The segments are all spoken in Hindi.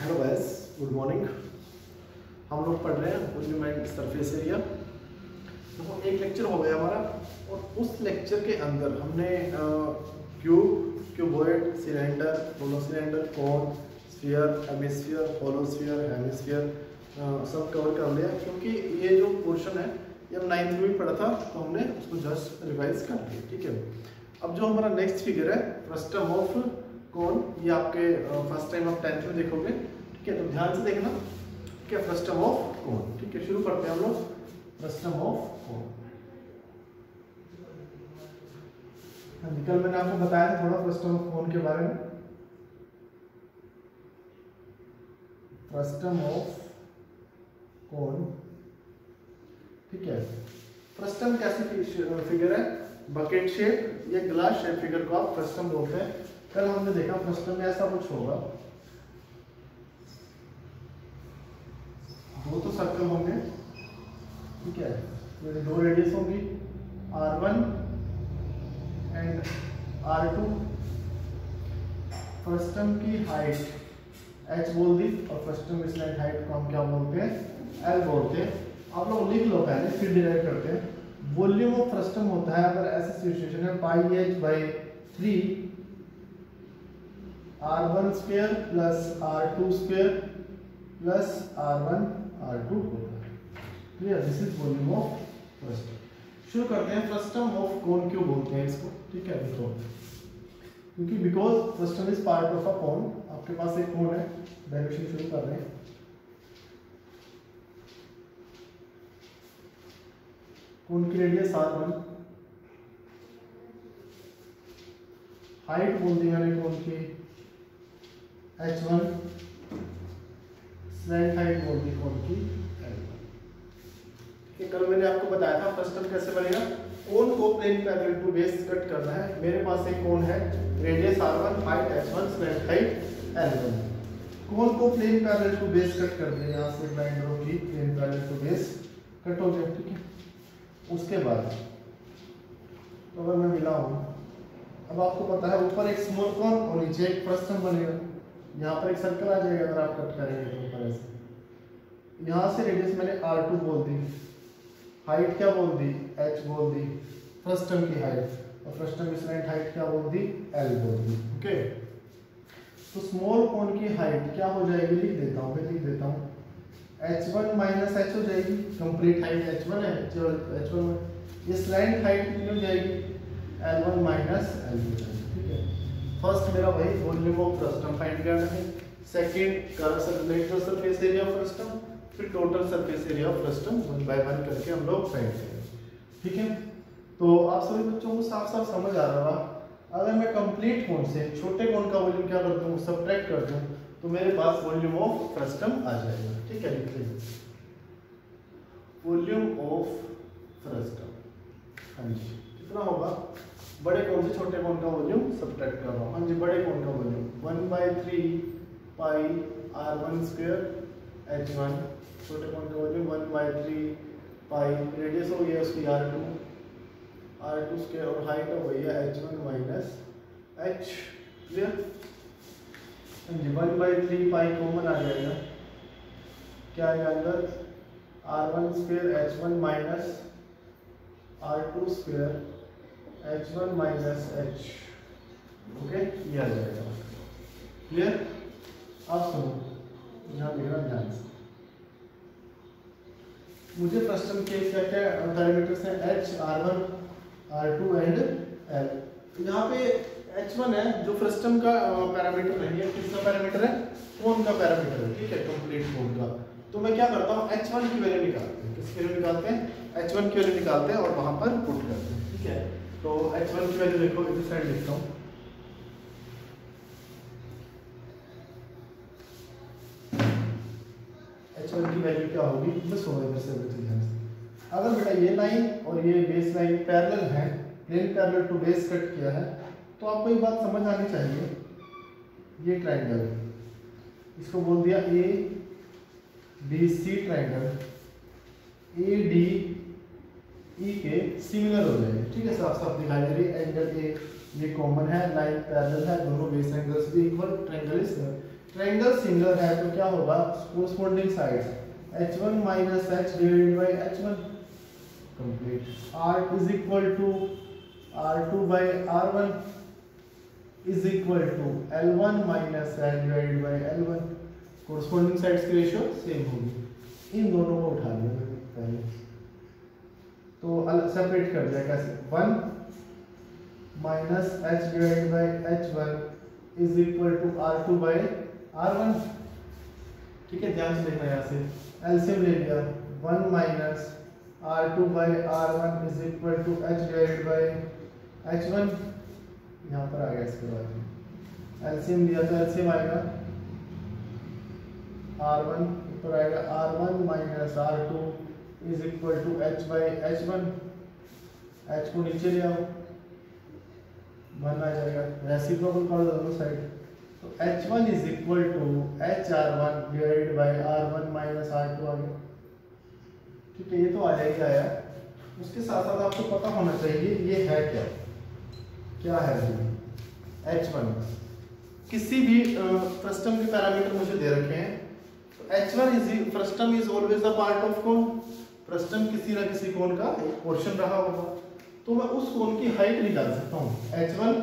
Hello guys, good morning. हम लोग पढ़ रहे हैं वॉल्यूम एंड सरफेस एरिया। तो एक लेक्चर हो गया हमारा, और उस लेक्चर के अंदर हमने cube, cuboid, cylinder, hollow cylinder, cone, sphere, hemisphere, hollow sphere, hemisphere सब कवर कर लिया। क्योंकि ये जो पोर्शन है ये हम 9th में भी पढ़ा था, तो हमने उसको जस्ट रिवाइज कर लिया। ठीक है, अब जो हमारा नेक्स्ट फिगर है फ्रस्टम ऑफ कोन, ये आपके फर्स्ट टाइम आप 10th में देखोगे। ठीक है, तो ध्यान से देखना क्या फ्रस्टम ऑफ कोन। ठीक है, शुरू करते हैं हम लोग फ्रस्टम ऑफ कोन। कल मैंने आपको बताया था थोड़ा फ्रस्टम ऑफ कोन के बारे में। फ्रस्टम ऑफ कोन, ठीक है। फ्रस्टम कैसी फिगर है? बकेट शेप या ग्लास शेप फिगर को आप फ्रस्टम बोलते हैं। कल हमने देखा फ्रस्टम में ऐसा कुछ होगा, दो तो सर्कल होंगे, ठीक है, ये दो रेडियस होंगी R1 एंड R2। फ्रस्टम की हाइट h बोल दी, और फ्रस्टम की स्लैंट हाइट को हम क्या बोलते हैं? L बोलते हैं। आप लोग लिख लो पहले, फिर डिराइव करते हैं। वॉल्यूम ऑफ फ्रस्टम होता है, अगर ऐसा सिचुएशन है, पाई h by 3 R1 square plus R2 square plus R1 R2 होता है। Clear? This is volume of frustum. शुरू करते हैं। फ्रस्टम ऑफ कोन क्यों बोलते हैं इसको? ठीक है, देखो, क्योंकि because frustum is part of a cone. आपके पास एक कोन है, डायरेक्शन शुरू कर रहे हैं। कोन की रेडियस R1, हाइट बोल दी मैंने कोन की H1, स्लैंट हाइट बोल दी कोन की L1। ठीक है, कल मैंने आपको बताया था फ्रस्टम कैसे बनेगा। कोन को plane parallel to base cut करना है। मेरे पास एक कोन है, radius R1, height H1, slant height L1। Cone को plane parallel to base cut कर दें, यहाँ से लाइन ड्रॉ की, plane parallel to base cut हो गया। ठीक है, उसके बाद तो अगर मैं मिलाऊं, अब आपको पता है ऊपर एक स्मॉल कोन और नीचे एक फ्रस्टम बनेगा। यहाँ पर एक सर्कल आ जाएगा अगर आप कट करेंगे तो ऊपर ऐसे। यहाँ से रेडियस मैंने R2 बोल दी, हाइट क्या बोल दी? H बोल दी, फ्रस्टम की हाइट, और फ्रस्टम की स्लैंट हाइट क्या बोल दी? L बोल दी। ओके, तो स्मॉल कोन की हाइट क्या हो जाएगी? लिख देता हूँ, मैं लिख देता हूँ, H1 माइनस H हो जाएगी। कंप्लीट हाइट H1 है, H1 ये स्लैंट हाइट कितनी हो जाएगी? L1 माइनस L हो जाएगी। ठीक है, फर्स्ट मेरा वही वॉल्यूम ऑफ फ्रस्टम फाइंड करना है। Second lateral surface area of frustum, फिर total surface area of frustum 1 by 1 करके हम लोग फाइंड करेंगे। ठीक है, तो आप सभी बच्चों को साफ साफ समझ आ रहा होगा। अगर मैं कंप्लीट कोन से छोटे कोन का वॉल्यूम क्या कर दूं? सब्ट्रैक्ट कर दूं, तो मेरे पास वॉल्यूम ऑफ फ्रस्टम आ जाएगा। ठीक है, लिख लीजिए वॉल्यूम ऑफ फ्रस्टम। हाँ जी, कितना होगा? बड़े कोन से छोटे कोन का वॉल्यूम सब्ट्रैक्ट कर रहा हूँ। हाँ जी, बड़े कोन का वॉल्यूम 1/3 पाई R1 स्क्वायर H1, छोटे कोन का वॉल्यूम 1/3 पाई, रेडियस हो गया उसकी R2 स्क्वायर, और हाइट हो गई है H1 माइनस H। क्लियर? हाँ जी, 1/3 पाई कॉमन आ जाएगा, क्या आएगा अंदर? R1 square H1 minus R2 square H1 minus H। Okay, ये आ जाएगा। क्लियर? अब सुनो, यहाँ देखना ध्यान से। मुझे फ्रस्टम के क्या क्या पैरामीटर्स हैं? H, R1, R2 and L। यहाँ पे H1 है जो फ्रस्टम का पैरामीटर नहीं है। किसका पैरामीटर है? कोन का पैरामीटर है। ठीक है, कंप्लीट कोन का। तो मैं क्या करता हूँ, H1 की वैल्यू निकालते हैं। किसकी वैल्यू निकालते हैं? H1 की वैल्यू निकालते हैं और वहां पर पुट करते हैं। ठीक है, तो H1 की वैल्यू देखो, इस साइड लिखता हूँ। H1 की वैल्यू क्या होगी? मैं सुनो इधर से ध्यान से। अगर बेटा ये लाइन और ये बेस लाइन पैरेलल है, plane parallel to base cut किया है, तो आपको एक बात समझ आनी चाहिए। ये ट्राइंगल, इसको बोल दिया ABC ट्राइंगल, ADE के सिमिलर हो जाएंगे। ठीक है, साफ साफ दिखाई दे रही है। एंगल ए ये कॉमन है, लाइन पैरेलल है, दोनों बेस एंगल्स भी equal, triangle is triangle similar है तो क्या होगा, corresponding sides h1 minus h divided by h1 complete. R is equal to R2 by R1 is equal to L1 minus L divided by L1. Corresponding sides की रेशियो सेम होगी। इन दोनों को उठा लिया मैंने पहले, तो सेपरेट कर दिया कैसे, 1 minus h divided by h1 is equal to R2 by R1। ठीक है, ध्यान से देखना, यहाँ से एलसीएम ले लिया, 1 minus R2 by R1 is equal to h divided by h1। यहाँ पर आ गया, इसके बाद एलसीएम लिया तो एलसीएम आएगा R1 ऊपर आएगा R1 minus R2 is equal to h by h1। h को नीचे ले आओ, 1 आ जाएगा, रेसिप्रोकल कर दो दोनों साइड, तो h1 is equal to hr1 divided by r1 minus r2 आ गया। ठीक है, ये तो आया ही आया। उसके साथ साथ आपको पता होना चाहिए ये है क्या, क्या है h1। किसी भी फ्रस्टम के पैरामीटर मुझे दे रखे हैं, तो h1 is frustum is always a part of cone. Frustum किसी ना किसी कोन का एक पोर्शन रहा होगा, तो मैं उस कोन की हाइट निकाल सकता हूँ। h1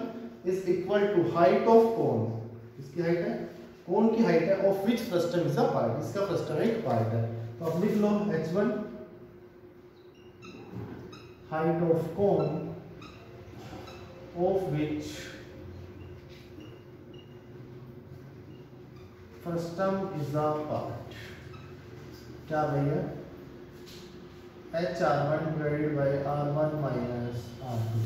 is equal to height of cone, इसकी हाइट है, कोन की हाइट है, of which frustum is a part, इसका फ्रस्टम एक पार्ट है। तो अब लिख लो h1 height of cone of which frustum is a part. क्या भैया, hr1 divided by r1 minus r2।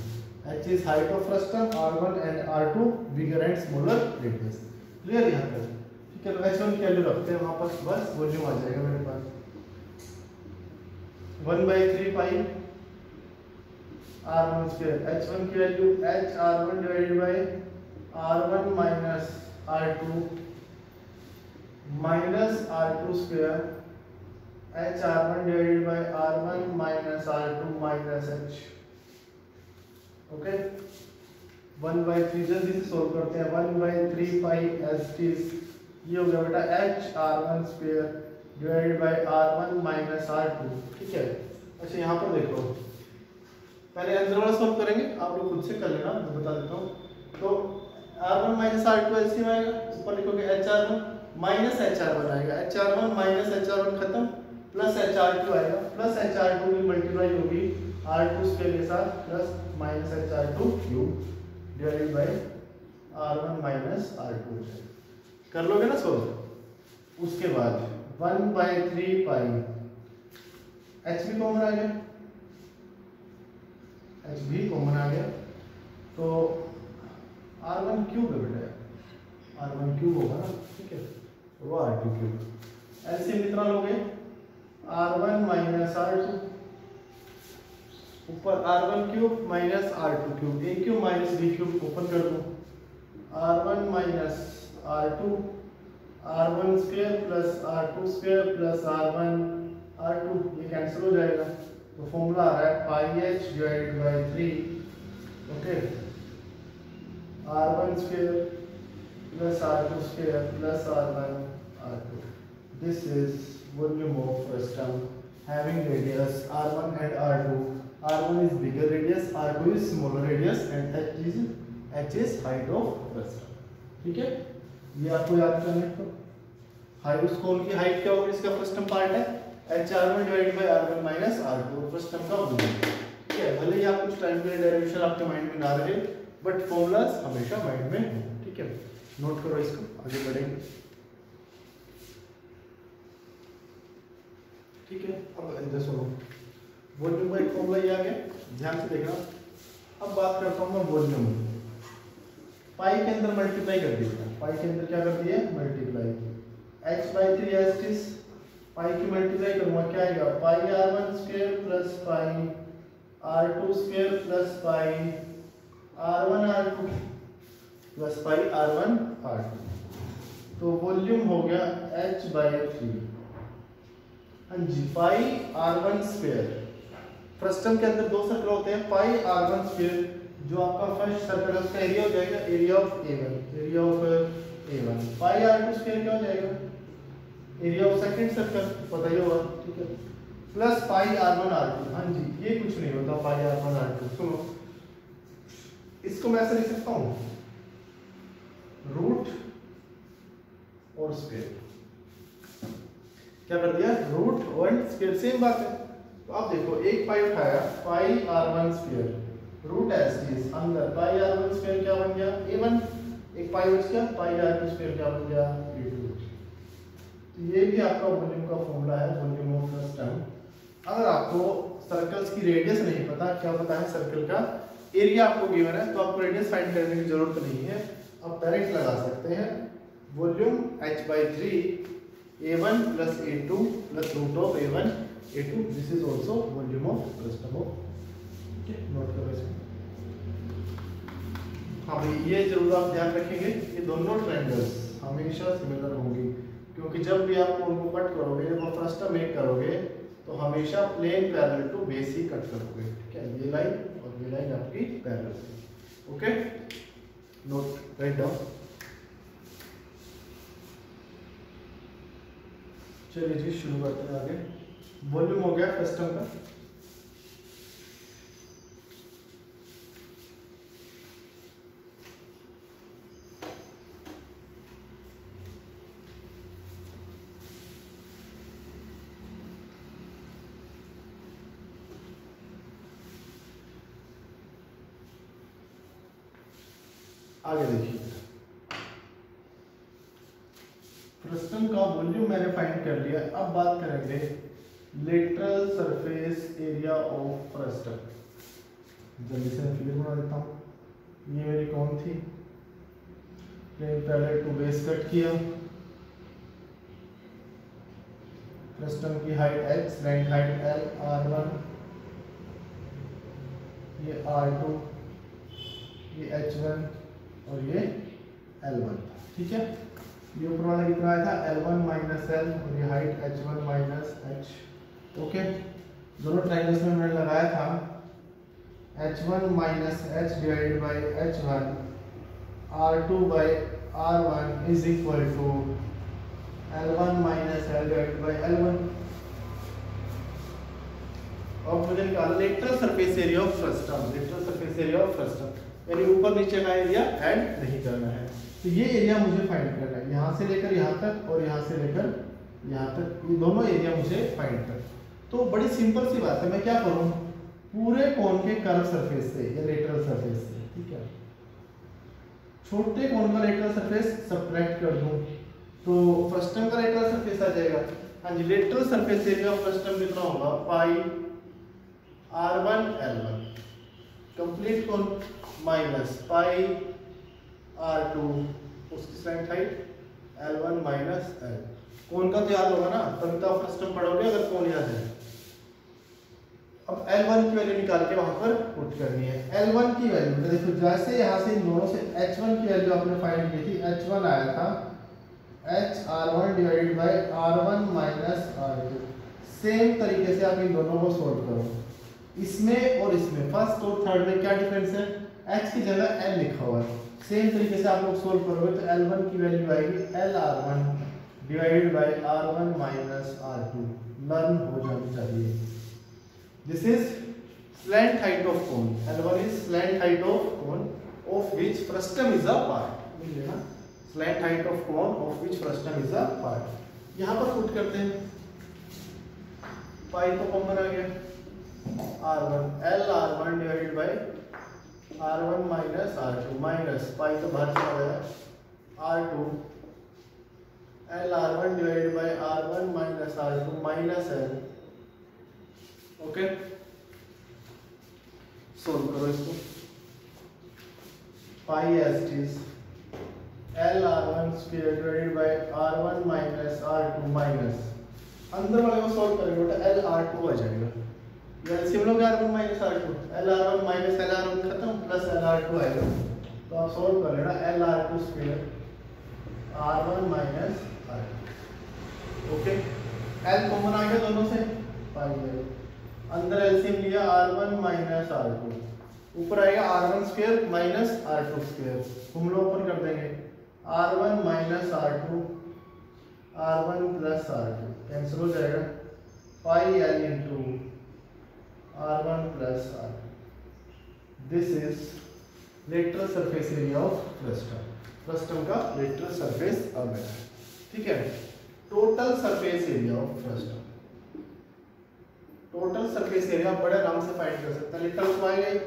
h is height of frustum, r1 and r2 bigger and smaller radius। Clear यहाँ पर? ठीक है, तो h1 की वैल्यू रखते हैं वहाँ पर, बस वॉल्यूम आ जाएगा मेरे पास 1/3 पाई r1 स्क्वायर। h1 की value h r1 divided by r1 minus r2 minus r2 square h r1 divided by r1 minus r2 minus h। Okay, 1/3 जल्दी से सोल्व करते हैं, 1/3 पाई एस टी, ये हो गया बेटा h r1 square divided by r1 minus r2। ठीक है, अच्छा यहाँ पर देखो, पहले अंदर वाला सोल्व करेंगे, आप लोग खुद से कर लेना, मैं बता देता हूँ। तो r1 माइनस r2 एलसीएम आएगा, ऊपर लिखोगे h r1 minus h r1 आएगा, h r1 minus h r1 खत्म, प्लस h r2 आएगा, प्लस h r2 की मल्टीप्लाई होगी r2 स्क्वायर के साथ, plus minus h r2 cube divided by r1 minus r2। कर लोगे ना सोल्व? उसके बाद 1/3 पाई h भी कॉमन आ गया, h भी कॉमन आ गया, तो r1 क्यूब है बेटा, r1 क्यूब होगा ना। ठीक है, वो r2 क्यूब, एलसीएम कितना लोगे, r1 माइनस r2, ऊपर r1 cube minus r2 cube, a cube minus b cube open कर दो, r1 minus r2 r1 square plus r2 square plus r1 r2, ये कैंसिल हो जाएगा, तो फॉर्मूला आ रहा है पाई h divided bye 3। Okay, r1 square plus r2 square plus r1 r2। This is volume of frustum having radius r1 and r2। r1 is bigger radius, r2 is smaller radius, and h is height of frustum। ठीक है, ये आपको याद करना है। तो हाइट, उस कोन की हाइट क्या होगी, इसका फ्रस्टम पार्ट है h r1 divided by r1 minus r2, frustum का वॉल्यूम। ठीक है, भले ही आप कुछ टाइम के लिए डेरिवेशन आपके माइंड में ना रहे, बट फॉर्मूलाज हमेशा माइंड में हो। ठीक है, नोट करो इसको, आगे बढ़ेंगे। ठीक है, अब अंदर सुनो, वॉल्यूम का एक फॉर्मूला ये आ गया, ध्यान से देखना। अब बात करता हूँ मैं वॉल्यूम, पाई के अंदर मल्टीप्लाई कर दिया, पाई के अंदर क्या कर दिया, multiply, h/3 as it is, pi की मल्टीप्लाई करूंगा, क्या आएगा, pi r1 square plus pi r2 square plus pi r1 r2 plus pi r1 r2, तो वॉल्यूम हो गया h/3। हाँ जी, पाई r1 स्क्वायर, फ्रस्टम के अंदर दो सर्कल होते हैं, पाई r1 स्क्वायर जो आपका फर्स्ट सर्कल है उसका एरिया हो जाएगा, area of A1, area of A1 pi R2 square क्या हो जाएगा, एरिया ऑफ सेकंड सर्कल पता ही होगा, ठीक है, प्लस पाई R1 R2। हाँ जी, ये कुछ नहीं होता पाई R1 R2। सुनो, इसको मैं ऐसे लिख सकता हूँ, रूट और स्क्वायर। क्या कर दिया, रूट और स्क्वायर सेम बात है। तो आप देखो, एक पाई उठाया, पाई R1 स्क्वायर, रूट एस अंदर पाई R1 स्क्वायर क्या बन गया, A1, एक पाई बच गया, पाई R2 स्क्वायर क्या बन गया, A2। तो ये भी आपका वॉल्यूम का फॉर्मूला है, वॉल्यूम ऑफ सिस्टम। अगर आपको सर्कल्स की रेडियस नहीं पता, क्या पता है सर्कल का एरिया आपको गिवन है, तो आपको रेडियस फाइंड करने की जरूरत नहीं है, आप डायरेक्ट लगा सकते हैं volume h/3 A1 plus A2 plus root of A1 A2, this is also volume of system of, ठीक है, नोट करो इसमें। हाँ भाई, ये जरूर आप ध्यान रखेंगे, ये दोनों ट्रायंगल्स हमेशा सिमिलर होंगी, क्योंकि जब भी आप उनको कट करोगे, जब आप फ्रस्टम मेक करोगे, तो हमेशा प्लेन पैरेलल टू बेस ही कट करोगे, ठीक है, ये लाइन और ये लाइन आपकी parallel. Okay, note write down. चलिए जी, शुरू करते हैं आगे। वॉल्यूम हो गया कस्टम का। आगे देखिए, फ्रस्टम का वॉल्यूम मैंने फाइंड कर लिया। अब बात करेंगे lateral surface area of frustum. जल्दी से मैं फिगर बना देता हूँ। ये मेरी कौन थी, plane parallel to base cut किया, फ्रस्टम की height h, length height l, r1, ये r2, ये h1 और ये L1, ठीक है। ये ऊपर वाला कितना आया था, L1 माइनस L, और ये height H1 minus H। Okay, दोनों ट्रायंगल्स में मैंने लगाया था H1 minus H divided by H1, R2 by R1 is equal to L1 minus L divided by L1। अब मुझे निकालना lateral surface area of frustum. Lateral surface area of frustum यानी ऊपर नीचे का एरिया ऐड नहीं करना है, तो ये एरिया मुझे फाइंड करना है, यहाँ से लेकर यहाँ तक और यहाँ से लेकर यहाँ तक, ये दोनों एरिया मुझे फाइंड करना। तो बड़ी सिंपल सी बात है, मैं क्या करूँ, पूरे कोन के कर्व सरफेस से या लेटरल सरफेस से, ठीक है, छोटे कोन का लेटरल सरफेस सब्ट्रैक्ट कर दूं, तो फ्रस्टम का लेटरल सरफेस आ जाएगा। हाँ जी, lateral surface area of frustum कितना होगा, पाई R1 L1 कंप्लीट कोन माइनस पाई R2 उसकी slant height L1 minus L। कोन का तो याद होगा ना, तभी तो आप फ्रस्टम पढ़ोगे अगर कोन याद है। अब L1 की वैल्यू निकाल के वहां पर पुट करनी है। L1 की वैल्यू देखो, जैसे यहाँ से इन दोनों से H1 की वैल्यू आपने फाइंड की थी, H1 आया था H R1 divided by R1 minus R2। Same तरीके से आप इन दोनों को सोल्व करो, इसमें और इसमें, फर्स्ट और थर्ड में क्या डिफरेंस है, H की जगह L लिखा हुआ है। सेम तरीके से आप लोग सोल्व करोगे तो L1 की वैल्यू आएगी L R1 divided by R1 minus R2। Learn हो जानी चाहिए। This is slant height of cone, L1 is slant height of cone of which frustum is a part. मिल लेना, slant height of cone of which frustum is a part. यहां पर पुट करते हैं, पाई तो कॉमन आ गया, R1 L R1 divided by R1 minus R2 minus pi तो बाहर चला गया R2 L R1 divided by R1 minus R2 minus L। Okay, solve करो इसको। Pi S is L R1 square divided by R1 minus R2 minus, अंदर वाले को सोल्व करेंगे तो L R2 आ जाएगा, एलसीएम लोगे R1 minus R2, L R1 minus L R1 खत्म, प्लस L R2 आएगा, तो आप सोल्व कर लेना L R2 square R1 minus R2। Okay, L common आ गया दोनों से, पाई है, अंदर एलसीएम लिया R1 माइनस R2, ऊपर आएगा R1 square minus R2 square, हम लोग ऊपर कर देंगे R1 minus R2, R1 plus R2 cancel हो जाएगा, पाई L into R1 plus R2। This is lateral surface area of frustum. Frustum का लेटरल सरफेस अब है, ठीक है। Total surface area of frustum, total surface area बड़े आराम से फाइंड कर सकते हैं। लिटरल पाई गई,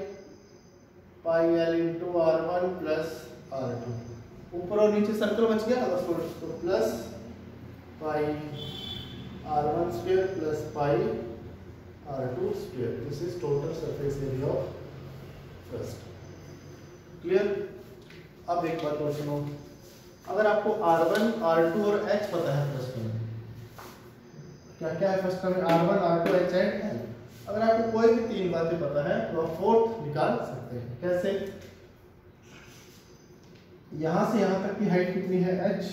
पाई L into R1 plus R2, ऊपर और नीचे सर्कल बच गया ना, तो plus pi R1 square plus pi R2 square. This is total surface area of frustum. Clear? अब एक बात और सुनो, अगर आपको R1, R2 और H पता है फ्रस्टम में, क्या क्या है फ्रस्टम में, R1, R2, H and L। अगर आपको कोई भी तीन बातें पता है तो आप फोर्थ निकाल सकते हैं। कैसे? यहां से यहां तक की हाइट कितनी है, H,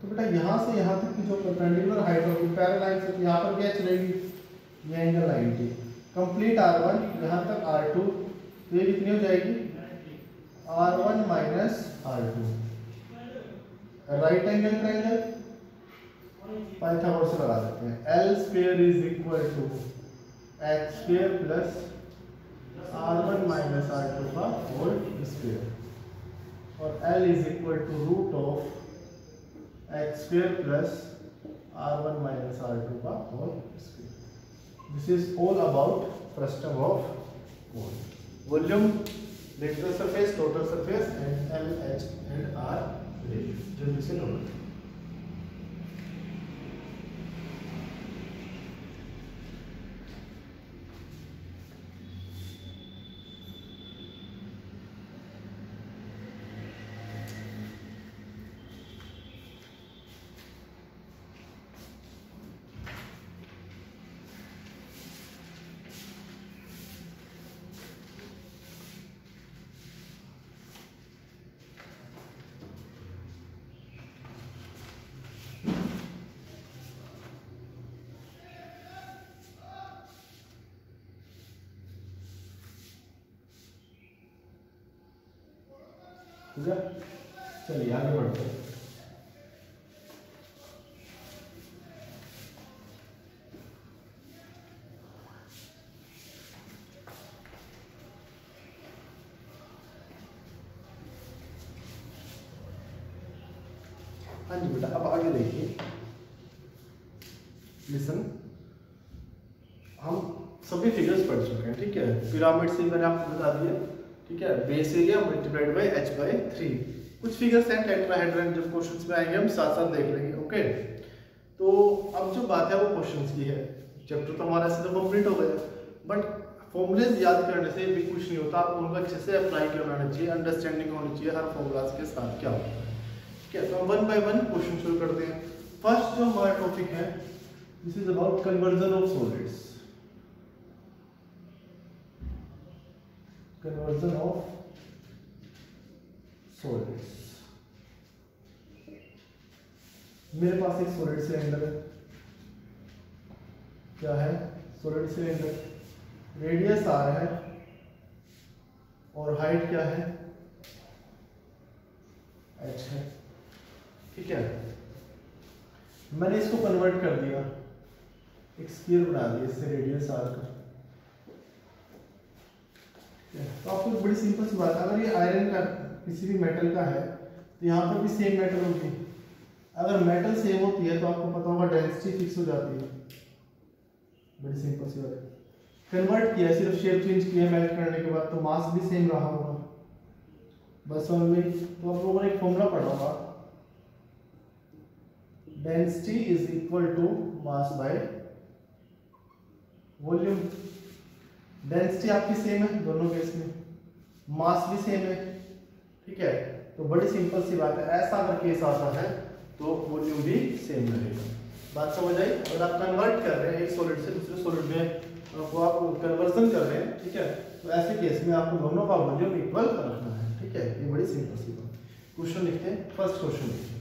तो बेटा यहां से यहां तक की जो परपेंडिकुलर हाइट होगी पैरेलल लाइन से, यहां पर भी H रहेगी, ये एंगल 90। कंप्लीट R1 यहां तक R2, तो ये कितनी हो जाएगी, R1 minus R2। Right angle triangle Pythagoras से लगा देते हैं, L square is equal to H square plus R1 minus R2 का होल स्क्वायर, और L is equal to root of H square plus R1 minus R2 का whole square. This is all about frustum of cone. Volume, lateral surface, total surface and L, H and R जल्दी से नोट। ठीक है, चलिए आगे बढ़ते हैं। हाँ जी बेटा, अब आगे देखिए, लिसन। हम सभी फिगर्स पढ़ चुके हैं, ठीक है। पिरामिड से मैंने आपको बता दिया, ठीक है। Base area multiplied bye H/3। कुछ फिगर्स हैं टेट्राहेड्रन, जब क्वेश्चंस में आएंगे हम साथ साथ देख लेंगे, ओके। तो अब जो बात है वो क्वेश्चंस की है। चैप्टर तो हमारा ऐसे तो कंप्लीट हो गया, बट फॉर्मूलेज याद करने से भी कुछ नहीं होता, आपको उनको अच्छे से अप्लाई किया होना चाहिए, अंडरस्टैंडिंग होनी चाहिए हर फॉर्मूलाज के साथ क्या होता है, ठीक है। तो हम 1 बाय 1 क्वेश्चन शुरू करते हैं। फर्स्ट जो हमारा टॉपिक है, this is about conversion of solids. Conversion of solids. मेरे पास एक सॉलिड सिलेंडर है, क्या है, सॉलिड सिलेंडर, रेडियस R है और हाइट क्या है, H है, ठीक है। मैंने इसको कन्वर्ट कर दिया, एक स्फीयर बना दिया इससे रेडियस R का। तो आपको बड़ी सिंपल सी बात है, अगर ये आयरन का किसी भी मेटल का है तो यहाँ पर भी सेम मेटल होगी। अगर मेटल सेम होती है तो आपको पता होगा डेंसिटी फिक्स हो जाती है। बड़ी सिंपल सी बात है। कन्वर्ट किया, सिर्फ शेप चेंज किया मेल्ट करने के बाद, तो मास भी सेम रहा होगा, बस समझ में। तो आप लोगों ने एक फॉर्मूला पढ़ा होगा, density is equal to mass by volume. Density आपकी सेम है दोनों केस में, मास भी सेम है, ठीक है। तो बड़ी सिंपल सी बात है, ऐसा अगर केस आता है तो वॉल्यूम भी सेम रहेगा। बात समझ आई? अगर आप कन्वर्ट कर रहे हैं एक सॉलिड से दूसरे सॉलिड में, वो आप कन्वर्जन कर रहे हैं, ठीक है, तो ऐसे केस में आपको दोनों का वॉल्यूम इक्वल रखना है, ठीक है। ये बड़ी सिंपल सी बात। क्वेश्चन लिखते हैं, फर्स्ट क्वेश्चन लिखते हैं।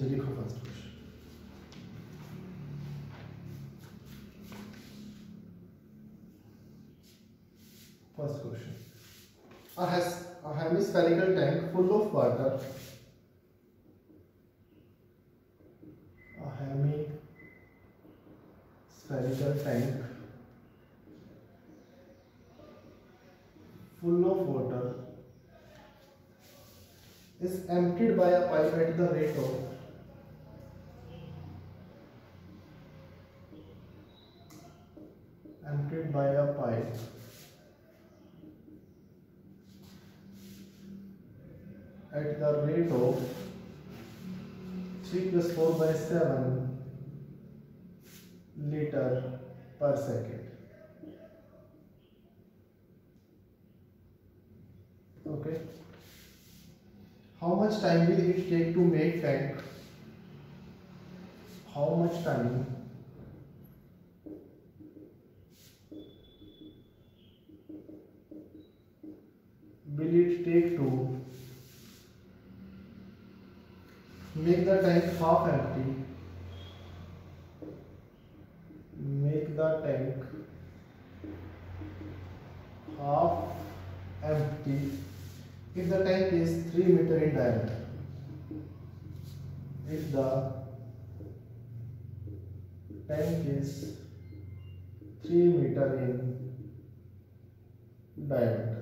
लिखो first question. First question. A hemispherical tank full of water. A hemispherical tank full of water is emptied by a pipe at the rate of emptied by a pipe at the rate of 3 plus 4 by 7 liter per second. Okay. How much time will it take to make tank? How much time will it take to make the tank half empty? Make the tank half empty if the tank is 3 meter in diameter. If the tank is 3 meter in diameter.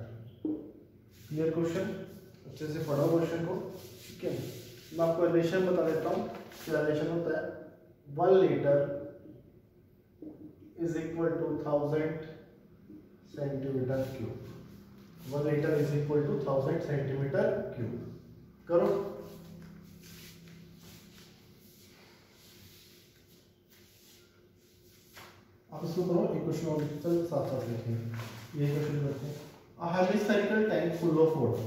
Clear question? अच्छे से पढ़ो क्वेश्चन को, ठीक है। मैं आपको रिलेशन बता देता हूँ। क्या रिलेशन होता है? 1 litre is equal to 1000 centimetre cube. 1 litre is equal to 1000 centimetre cube. करो। आप इसको करो, एक क्वेश्चन और चलो साथ साथ लिखेंगे। ये क्वेश्चन करते हैं। A hemispherical tank full of water.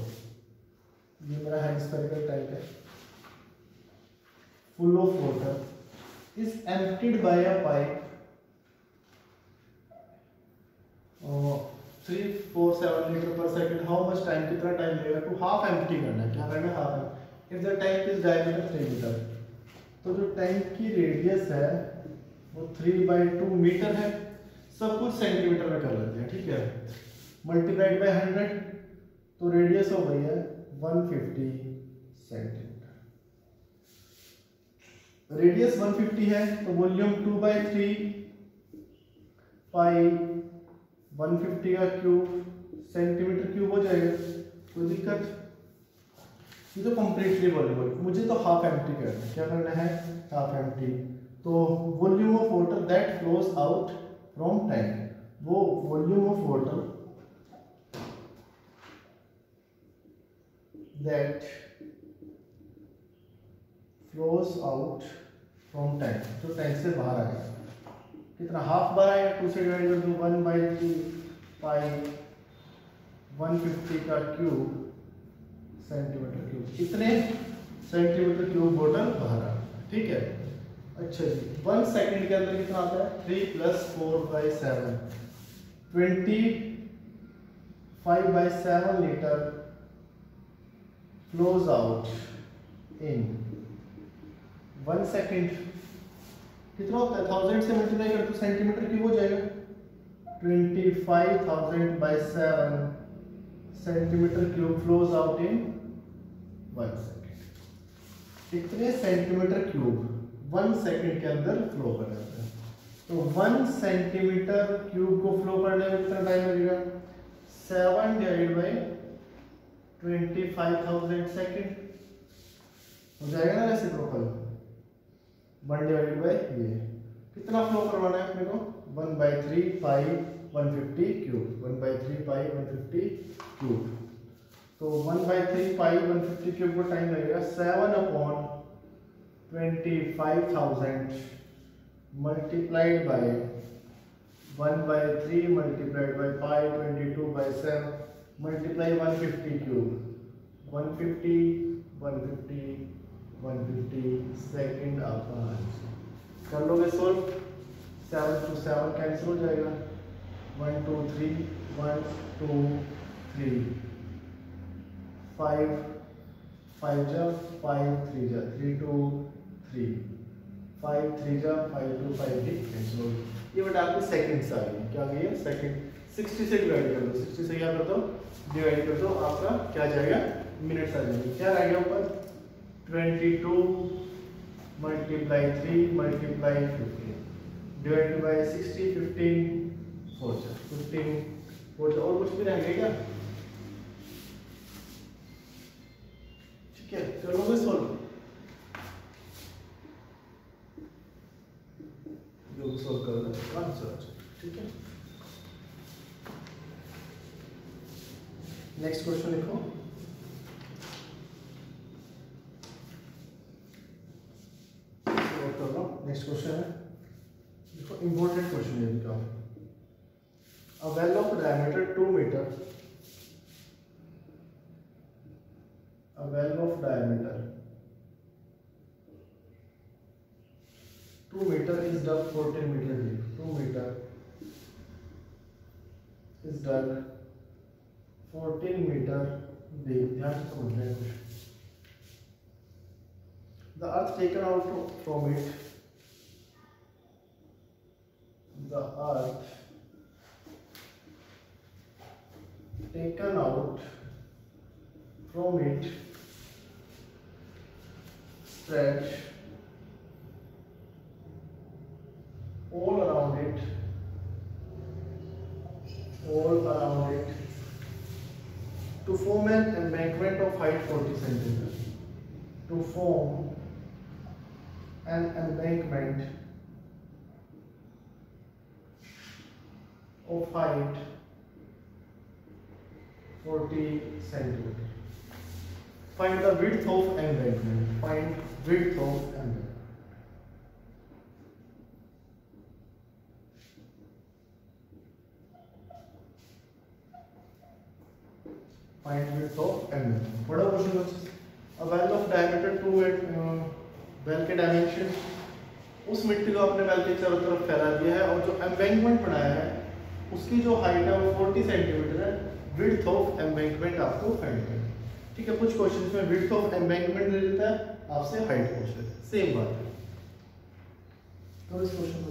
ये मेरा hemispherical tank है, full of water is emptied by a pipe 347 liter per second. How much time? कितना टाइम लगेगा? टू हाफ एम्प्टी करना है। क्या करना है? Half. If the tank is diameter 3 metre, तो जो टैंक की रेडियस है वो 3/2 मीटर है। सब कुछ सेंटीमीटर में कर लेते हैं, ठीक है। मल्टीप्लाइड बाय 100, तो रेडियस हो गई है 150 सेंटीमीटर। रेडियस 150 है, तो वॉल्यूम 2/3 पाई 150 का क्यूब सेंटीमीटर क्यूब हो जाएगा। कोई दिक्कत? ये तो कंप्लीटली वॉल्यूम। मुझे तो हाफ एम्प्टी करना है। क्या करना है? Half empty. तो volume of water that flows out from tank, वो volume of water that flows out from tank, जो टैंक से बाहर आएगा। कितना? हाफ बार आएगा। 2 से डिवाइड कर दूं, 1/3 पाई 150 का क्यूब सेंटीमीटर क्यूब। कितने सेंटीमीटर क्यूब वाटर बाहर आएगा, ठीक है। अच्छा जी, 1 सेकंड के अंदर कितना आता है? 3 + 4/7 25/7 litre flows out in 1 second. कितना होता है? 1000 से मल्टीप्लाई कर तो सेंटीमीटर क्यूब हो जाएगा। 25,000/7 centimetre cube flows out in 1 second. कितने सेंटीमीटर क्यूब 1 सेकेंड के अंदर फ्लो कर जाता है? तो 1 सेंटीमीटर क्यूब को फ्लो करने में कितना टाइम लगेगा? 7 डिवाइड बाई 25,000 सेकेंड हो जाएगा ना रेसिप्रोकल। 1 डिवाइड बाई ये कितना फ्लो करवाना है अपने को? 1/3 पाई 150 क्यूब। 1/3 पाई 150 क्यूब। तो 1/3 पाई 150 क्यूब को टाइम लगेगा 7/25,000 multiplied by 1/3 multiplied by pi 22/7 multiply 150 cube. 150 second आपका आंसर। कर लोगे सोल्व? 7 to 7 कैंसिल हो जाएगा। 1 2 3 1 2 3 5 5 जा 5 3 जा 3 2 3 5 3 जा 5 2 5 भी कैंसिल हो गया। ये बेटा आपकी सेकंड्स आ गई। क्या आ गई है? 60 से डिवाइड कर दो, 60 से क्या कर दो, डिवाइड कर दो, आपका क्या जाएगा, मिनट्स आ जाएंगे। क्या रह गया ऊपर, 22 मल्टीप्लाई 3 मल्टीप्लाई 15 डिवाइड बाय 60, 15 4 और कुछ भी रह गया क्या? ठीक है, चलो सोल्व जो सोल्व कर लो आंसर। ठीक है, नेक्स्ट क्वेश्चन लिखो। नेक्स्ट क्वेश्चन है, देखो इंपॉर्टेंट क्वेश्चन है इनका। A well of diameter 2 metre, a well of diameter 2 meter is dug 14 meter deep. 2 meter is dug 14 meter deep. ध्यान से समझ रहे हैं कुछ। The earth taken out from it. The earth taken out from it stretch all around it to form an embankment of height 40 centimeters. To form an embankment of height 40 centimeters. Find the width of embankment. Find width of embankment. Find width of embankment. बड़ा क्वेश्चन है। A well of diameter 2 well के डायमेंशन, उस मिट्टी को आपने वेल के चारों तरफ फैला दिया है और जो एम्बैंकमेंट बनाया है उसकी जो हाइट है वो 40 सेंटीमीटर है। विड्थ ऑफ एम्बैंकमेंट आपको फाइंड करना है। ठीक है, कुछ क्वेश्चंस में विड्थ ऑफ एम्बैंकमेंट दे देता है, आपसे हाइट पूछ लेता है, सेम बात है। तो इस क्वेश्चन को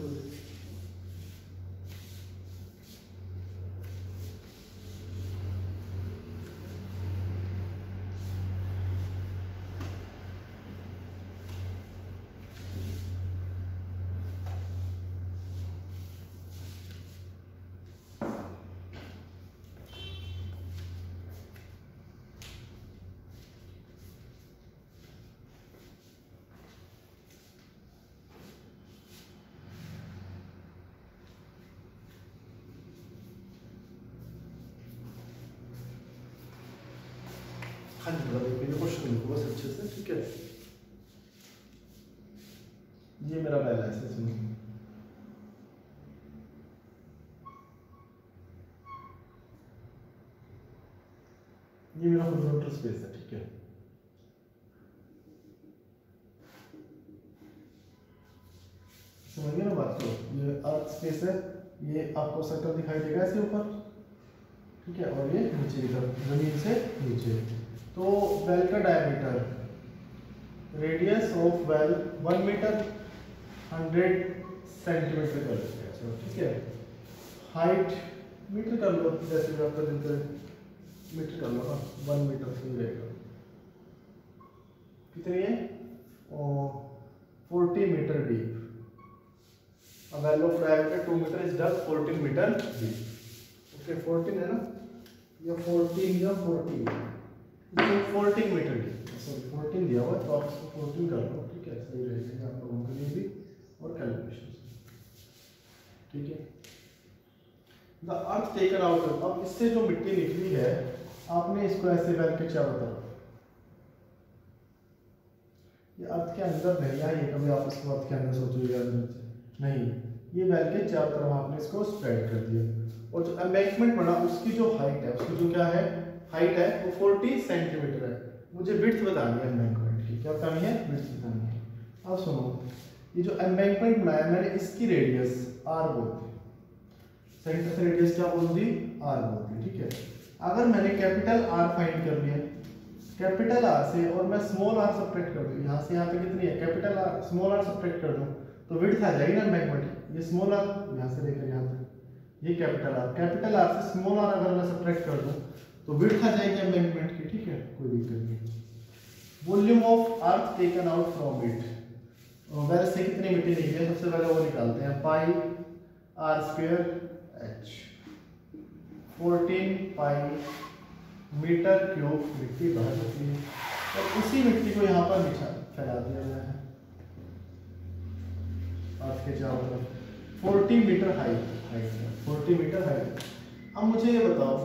क्वेश्चन लिखो बस अच्छे से। ठीक है, ये मेरा पहला है, सुनो। ये मेरा होरिज़ोंटल स्पेस है। ठीक है, समझिए ना बात को। ये अर्थ स्पेस है, ये आपको सर्कल दिखाई देगा ऐसे ऊपर। ठीक है, और ये नीचे इधर जमीन से नीचे। तो वेल का diameter, radius of well 1 metre 100 centimetre कर लेते हैं। ठीक है, हाइट मीटर कर लो, जैसे भी आपका दिन मीटर कर लो। हाँ, 1 मीटर सही रहेगा। कितनी है, 40 metre deep. A well of diameter 2 meter is dug 14 meter deep. Okay, 14 है ना, या 14 या 40, इसको 14 मीटर डीप, सॉरी 14 दिया हुआ है तो आप इसको 14 कर लो। ठीक है, सही रहेगा आप लोगों के लिए भी और कैलकुलेशन। ठीक है, द अर्थ टेकन आउट, अब इससे जो मिट्टी निकली है आपने इसको ऐसे वेल के चारों तरफ, ये अर्थ के अंदर नहीं है, ये कभी आप इसको अर्थ के अंदर सोचोगे नहीं, ये वेल के चारों तरफ आपने इसको स्प्रेड कर दिया। और जो एम्बैंकमेंट बना उसकी जो हाइट है, उसकी जो क्या है हाइट है वो 40 सेंटीमीटर है। मुझे विड्थ बतानी है एम्बैंकमेंट की, क्या बतानी है, विड्थ बतानी है। अब सुनो, ये जो एम्बैंकमेंट बनाया मैंने, इसकी रेडियस r बोल दी, सेंटर से रेडियस क्या बोल दी, r बोल दी। ठीक है, अगर मैंने कैपिटल R फाइंड कर लिया, कैपिटल R से, और मैं स्मॉल r सब्ट्रैक्ट कर दूं, यहाँ से यहाँ पे कितनी है, capital R small r subtract कर दूं तो विड्थ आ जाएगी ना एम्बैंकमेंट। ये स्मॉल r यहाँ से लेकर यहाँ तक, ये कैपिटल आर से स्मॉल आर अगर मैं सब्ट्रैक्ट कर दूं तो विड्थ आ जाएगी एम्बैंकमेंट की, ठीक है, कोई दिक्कत नहीं। Volume of earth taken out from it, वैसे से कितनी मिट्टी निकली है सबसे पहले वो निकालते हैं, pi R square H, 14 pi metre cube मिट्टी बाहर होती है, और उसी मिट्टी को यहाँ पर फैला दिया गया है अर्थ के चारों तरफ, 40 मीटर हाइट 40 मीटर हाइट। अब मुझे ये बताओ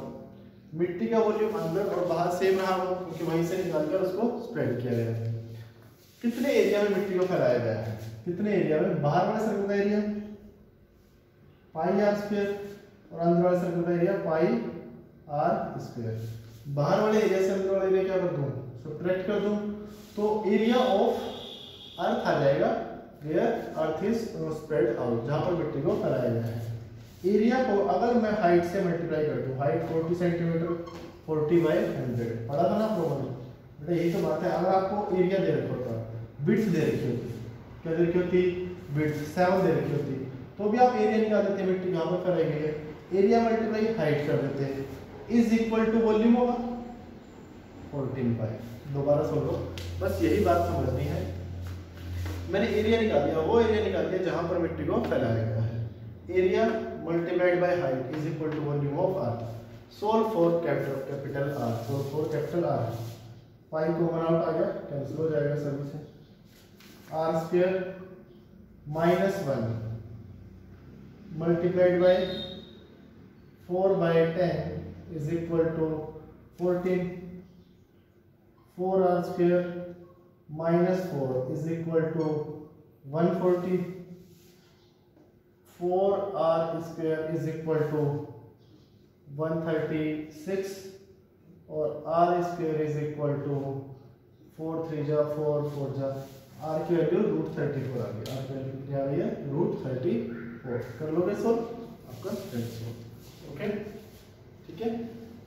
मिट्टी का वॉल्यूम अंदर और बाहर सेम रहा हो, क्योंकि वहीं से निकालकर उसको स्प्रेड किया गया है। कितने एरिया में मिट्टी को फैलाया गया है, कितने एरिया में, बाहर वाले सर्कल का एरिया पाई आर स्क्वायर और अंदर वाले सर्कल का एरिया पाई आर स्क्वायर। बाहर वाले एरिया से अंदर वाले एरिया क्या कर दूं, सब्ट्रैक्ट कर दूं, तो एरिया ऑफ अर्थ आ जाएगा where earth is spread out, जहां पर मिट्टी को फैलाया गया है। एरिया को अगर मैं हाइट से मल्टीप्लाई कर दूं, हाइट 40 सेंटीमीटर 40/100, पढ़ा था ना प्रॉब्लम बेटा, यही तो बात है। अगर आपको एरिया दे रखा होता, विड्थ दे रखी होती, क्या दे रखी होती, विड्थ 7 दे रखी होती, तो भी आप एरिया निकाल देते, मिट्टी कहाँ पर फैलाई गई है, एरिया मल्टीप्लाई हाइट कर देते, इज इक्वल टू वॉल्यूम होगा 14 पाई। दोबारा सुन लो, बस यही बात समझनी है। मैंने एरिया निकाल दिया, वो एरिया निकाल दिया जहां पर मिट्टी को फैलाया गया है, area multiplied by height is equal to volume of earth. Solve for capital R, solve for capital R, pi common out आ गया, कैंसिल हो जाएगा सभी से, R square -1 multiplied by 4/10 is equal to 14, 4r square -4 is equal to 140, 4r square is equal to 136 और r square is equal to 4 3 जा 4 4 जा, r की वैल्यू √34 आ गई, r की वैल्यू क्या आ रही है √34। कर लोगे सॉल्व, आपका सॉल्व, ओके ठीक है,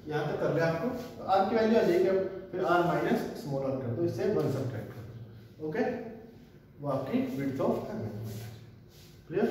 यहाँ तक कर ले आपको, r की वैल्यू आ जाएगी, फिर r माइनस स्मॉल r कर दो, इससे 1 सब्ट्रैक्ट कर दो, ओके, वो आपकी विड्थ ऑफ एम्बैंकमेंट, क्लियर।